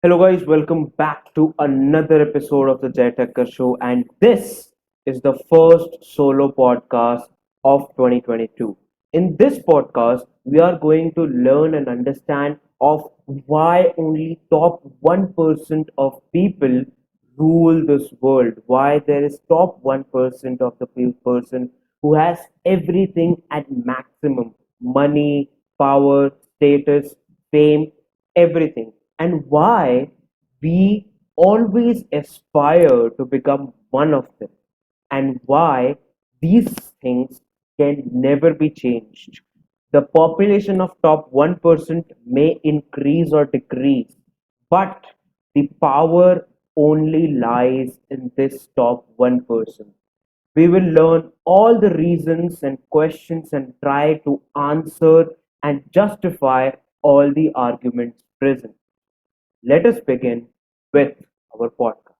Hello, guys, welcome back to another episode of the Thakkar show. And this is the first solo podcast of 2022. In this podcast, we are going to learn and understand of why only top 1% of people rule this world, why there is top 1% of the person who has everything at maximum money, power, status, fame, everything, and why we always aspire to become one of them, and why these things can never be changed. The population of top 1% may increase or decrease, but the power only lies in this top 1%. We will learn all the reasons and questions and try to answer and justify all the arguments present. Let us begin with our podcast.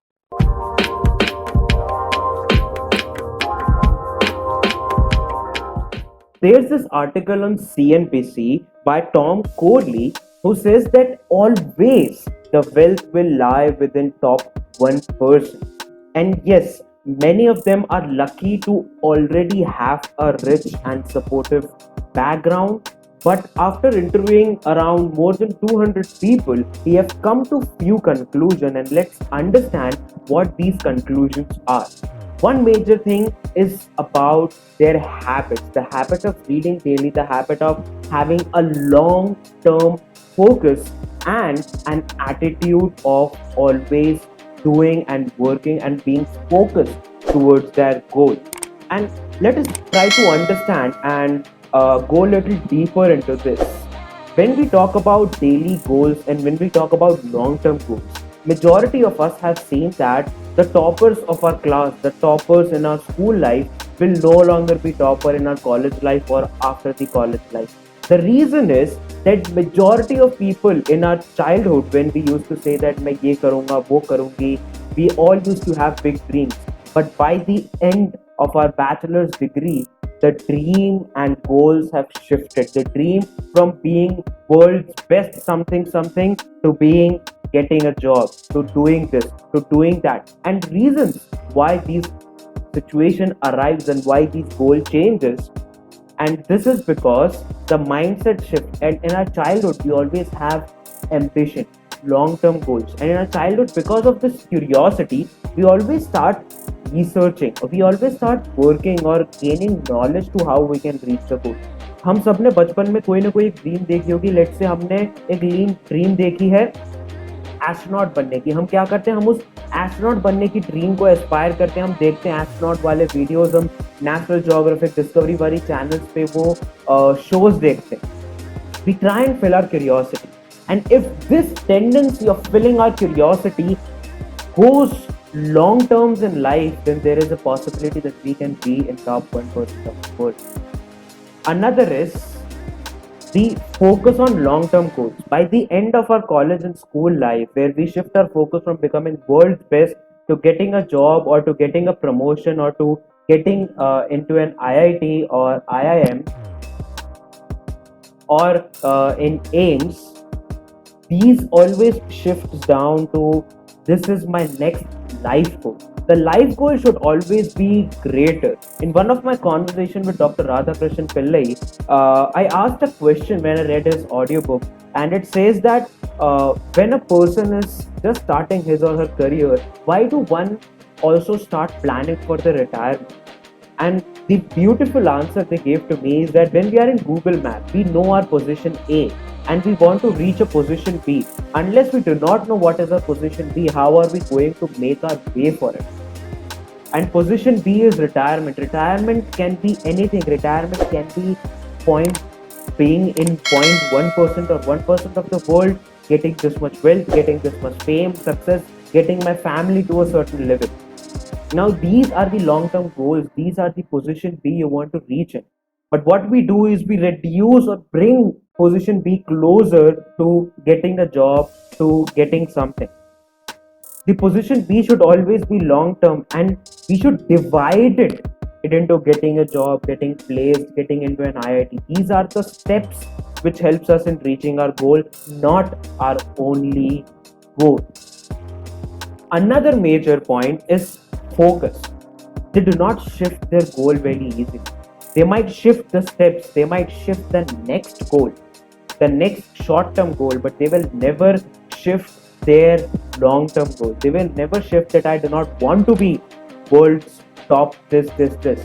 There's this article on CNBC by Tom Corley who says that always the wealth will lie within top 1%. And yes, many of them are lucky to already have a rich and supportive background. But after interviewing around more than 200 people, he has come to few conclusions, and let's understand what these conclusions are. One major thing is about their habits, the habit of reading daily, the habit of having a long term focus, and an attitude of always doing and working and being focused towards their goal. And let us try to understand and go a little deeper into this. When we talk about daily goals and when we talk about long-term goals, majority of us have seen that the toppers of our class, the toppers in our school life, will no longer be topper in our college life or after the college life. The reason is that majority of people in our childhood, when we used to say that मैं ये करूँगा वो करूँगी, we all used to have big dreams. But by the end of our bachelor's degree, the dream and goals have shifted. The dream from being world's best something something to being getting a job, to doing this, to doing that. And reasons why these situation arrives and why these goal changes. And this is because the mindset shift. And in our childhood, we always have ambition, long-term goals. And in our childhood, because of this curiosity, we always start researching, or we always start working or gaining knowledge to how we can reach the goal. हम सब ने बचपन में कोई ना कोई एक dream देखी होगी. लेट्स से हमने एक ड्रीम देखी है एस्ट्रोनॉट बनने की. हम क्या करते हैं, हम उस एस्ट्रोनॉट बनने की ड्रीम को एस्पायर करते हैं. हम देखते हैं एस्ट्रोनॉट वाले वीडियोस, हम नेशनल ज्योग्राफिक, डिस्कवरी वाली चैनल्स पे वो शोज देखते हैं. We try and fill our curiosity, and if this tendency of filling our curiosity goes long terms in life, then there is a possibility that we can be in top 1% of the world. Another is the focus on long-term goals. By the end of our college and school life, where we shift our focus from becoming world's best to getting a job or to getting a promotion or to getting into an IIT or IIM or in AIMS, these always shifts down to this is my next life goal. The life goal should always be greater. In one of my conversation with Dr. Radhakrishnan Pillai, I asked a question when I read his audiobook, and it says that when a person is just starting his or her career, why do one also start planning for the retirement? And the beautiful answer they gave to me is that when we are in Google Maps, we know our position A and we want to reach a position B. Unless we do not know what is our position B, how are we going to make our way for it? And position B is retirement. Retirement can be anything. Retirement can be being in 0.1% or 1% of the world, getting this much wealth, getting this much fame, success, getting my family to a certain level. Now, these are the long-term goals. These are the position B you want to reach in. But what we do is we reduce or bring position B closer to getting a job, to getting something. The position B should always be long-term, and we should divide it into getting a job, getting placed, getting into an IIT. These are the steps which helps us in reaching our goal, not our only goal. Another major point is focus. They do not shift their goal very easily. They might shift the steps, they might shift the next goal, the next short term goal, but they will never shift their long term goal. They will never shift that I do not want to be world's top this.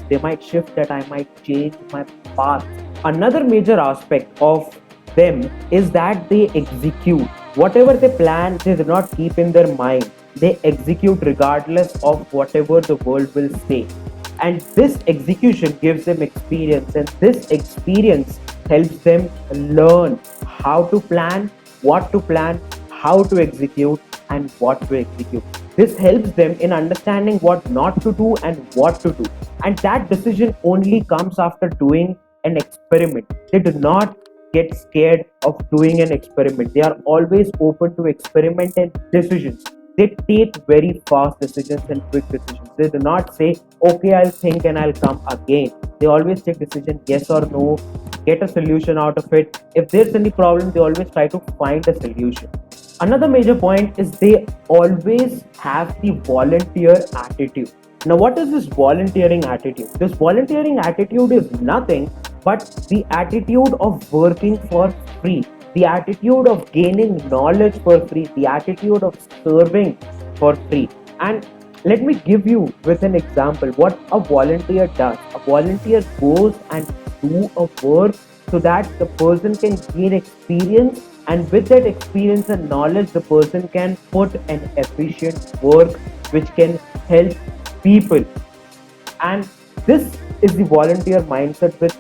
They might shift that I might change my path. Another major aspect of them is that they execute. Whatever they plan, they do not keep in their mind. They execute regardless of whatever the world will say. And this execution gives them experience, and this experience helps them learn how to plan, what to plan, how to execute, and what to execute. This helps them in understanding what not to do and what to do. And that decision only comes after doing an experiment. They do not get scared of doing an experiment. They are always open to experiment and decisions. They take very fast decisions and quick decisions. They do not say, okay, I'll think and I'll come again. They always take decision, yes or no, get a solution out of it. If there's any problem, they always try to find a solution. Another major point is they always have the volunteer attitude. Now, what is this volunteering attitude? This volunteering attitude is nothing but the attitude of working for free, the attitude of gaining knowledge for free, the attitude of serving for free. And let me give you with an example what a volunteer does. A volunteer goes and do a work so that the person can gain experience, and with that experience and knowledge the person can put an efficient work which can help people. And this is the volunteer mindset which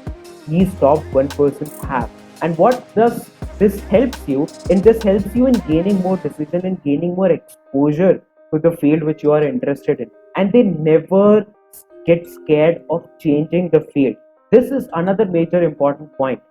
these top 1% have. And what does this helps you in? This helps you in gaining more decision and gaining more exposure to the field which you are interested in. And they never get scared of changing the field. This is another major important point.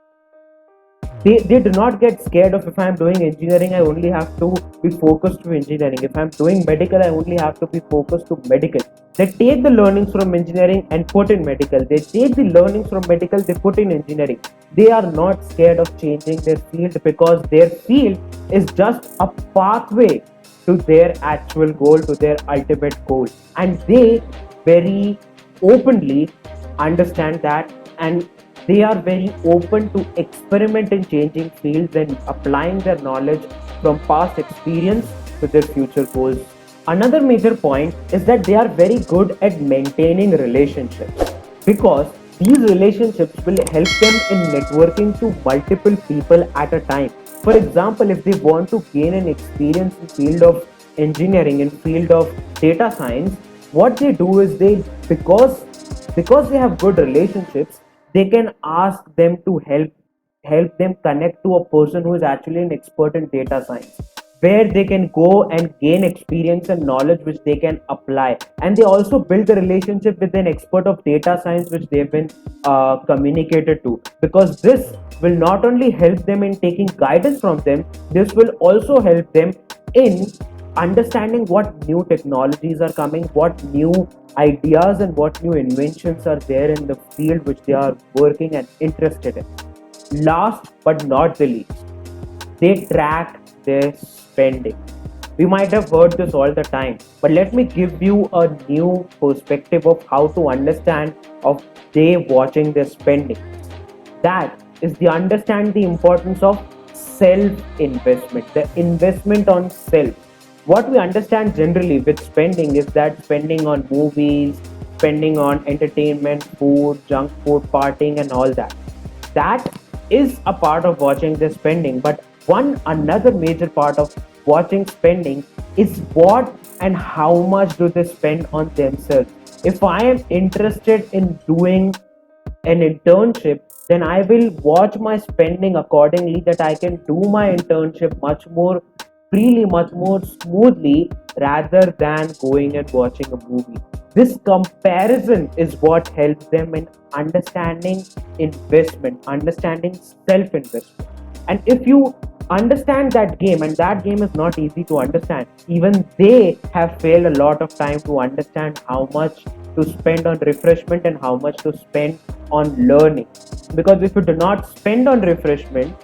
They do not get scared of, if I'm doing engineering, I only have to be focused to engineering. If I'm doing medical, I only have to be focused to medical. They take the learnings from engineering and put in medical. They take the learnings from medical, they put in engineering. They are not scared of changing their field because their field is just a pathway to their actual goal, to their ultimate goal. And they very openly understand that, and they are very open to experiment in changing fields and applying their knowledge from past experience to their future goals. Another major point is that they are very good at maintaining relationships, because these relationships will help them in networking to multiple people at a time. For example, if they want to gain an experience in field of engineering, in field of data science, what they do is because they have good relationships, they can ask them to help them connect to a person who is actually an expert in data science, where they can go and gain experience and knowledge which they can apply. And they also build a relationship with an expert of data science which they've been communicated to, because this will not only help them in taking guidance from them, this will also help them in understanding what new technologies are coming, what new ideas and what new inventions are there in the field which they are working and interested in. Last but not the least, they track their spending. We might have heard this all the time, but let me give you a new perspective of how to understand of they watching their spending. That is the understand the importance of self-investment, the investment on self. What we understand generally with spending is that spending on movies, spending on entertainment, food, junk food, partying and all that. That is a part of watching the spending, but another major part of watching spending is what and how much do they spend on themselves. If I am interested in doing an internship, then I will watch my spending accordingly, that I can do my internship much more freely, much more smoothly, rather than going and watching a movie. This comparison is what helps them in understanding investment, understanding self-investment. And if you understand that game, and that game is not easy to understand, even they have failed a lot of time to understand how much to spend on refreshment and how much to spend on learning. Because if you do not spend on refreshment,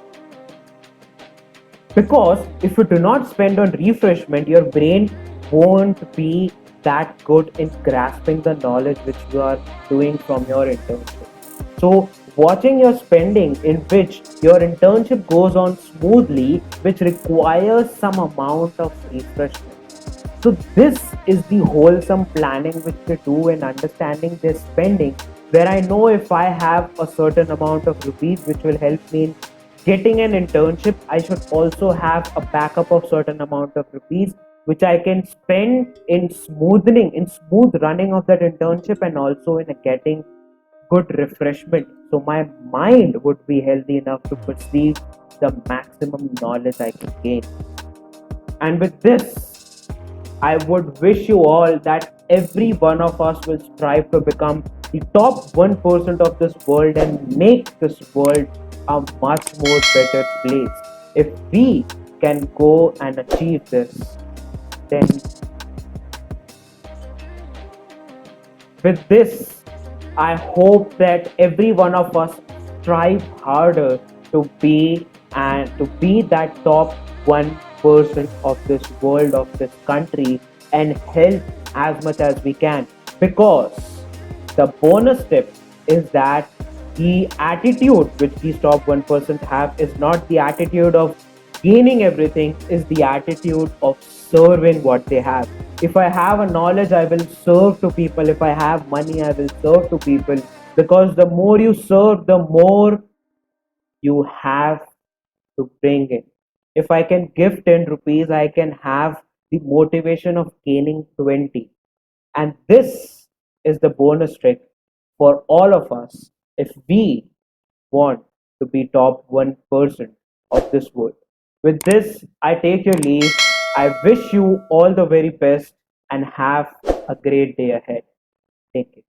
Because if you do not spend on refreshment, your brain won't be that good in grasping the knowledge which you are doing from your internship. So, watching your spending in which your internship goes on smoothly, which requires some amount of refreshment. So this is the wholesome planning which they do in understanding their spending, where I know if I have a certain amount of rupees which will help me in getting an internship, I should also have a backup of certain amount of rupees which I can spend in smooth running of that internship and also in getting good refreshment. So my mind would be healthy enough to perceive the maximum knowledge I can gain. And with this, I would wish you all that every one of us will strive to become the top 1% of this world and make this world a much more better place. If we can go and achieve this, then with this, I hope that every one of us strive harder to be that top 1% of this world, of this country, and help as much as we can. Because the bonus tip is that the attitude which these top 1% have is not the attitude of gaining everything, is the attitude of serving what they have. If I have a knowledge, I will serve to people. If I have money, I will serve to people. Because the more you serve, the more you have to bring in. If I can give 10 rupees, I can have the motivation of gaining 20. And this is the bonus trick for all of us if we want to be top 1% of this world. With this, I take your leave. I wish you all the very best and have a great day ahead. Take care.